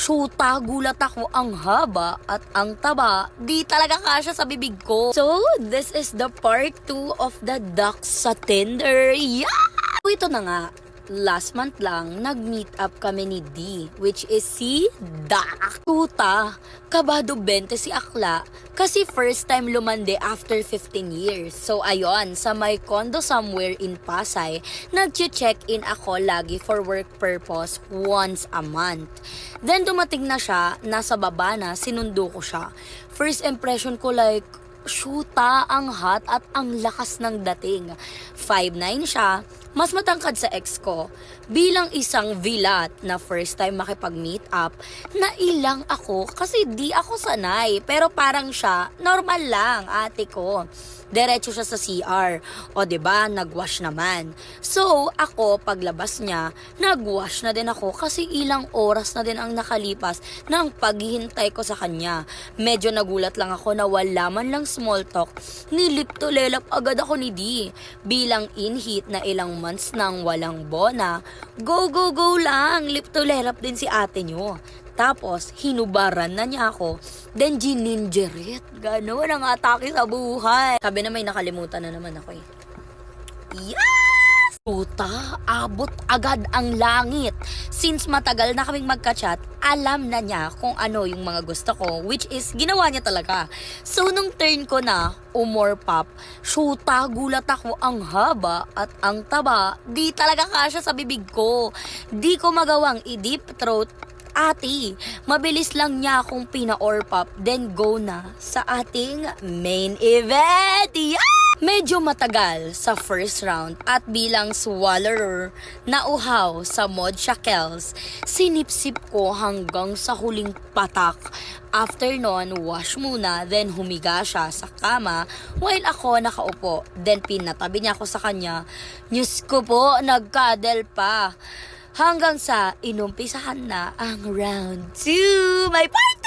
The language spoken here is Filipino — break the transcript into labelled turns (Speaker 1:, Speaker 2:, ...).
Speaker 1: Shoota, gulat ako, ang haba at ang taba, di talaga kasya sa bibig ko. So, this is the part 2 of the ducks sa Tinder. Yeah! Ito na nga, last month lang, nag-meet up kami ni D, which is si Dak. Tuta, kabado 20 si Akla, kasi first time lumande after 15 years. So ayon, sa my condo somewhere in Pasay, nag-check-in ako lagi for work purpose once a month. Then dumating na siya, nasa baba na, sinundo ko siya. First impression ko like, shoota, ang hot at ang lakas ng dating. 5'9" siya, mas matangkad sa ex ko. Bilang isang vilat na first time makipag-meet up, nailang ako kasi di ako sanay. Pero parang siya, normal lang, ate ko. Diretso siya sa CR. O diba, nagwash naman. So, ako, paglabas niya, nagwash na din ako kasi ilang oras na din ang nakalipas ng paghihintay ko sa kanya. Medyo nagulat lang ako na wala man lang small talk. Nilip to lelap agad ako ni D. Bilang in-heat na ilang months nang walang bona, go lang, lip to lelap din si ate nyo. Tapos, hinubaran na niya ako. Then, gininjerit. Gano'n ang atake sa buhay. Sabi na may nakalimutan na naman ako eh. Yes! Puta, abot agad ang langit. Since matagal na kaming magka-chat, alam na niya kung ano yung mga gusto ko, which is, ginawa niya talaga. So, nung turn ko na, umor pop, shoota, gulat ako, ang haba at ang taba, di talaga kasya sa bibig ko. Di ko magawang i-deep throat. Ate, mabilis lang niya akong pina-or pop, then go na sa ating main event. Yeah! Medyo matagal sa first round at bilang swallower na uhaw sa mod shackles, sinipsip ko hanggang sa huling patak. After nun, wash muna, then humiga siya sa kama while ako nakaupo. Then pinatabi niya ako sa kanya. Diyos ko po, nagkadel pa. Hanggang sa inumpisahan na ang round 2. May part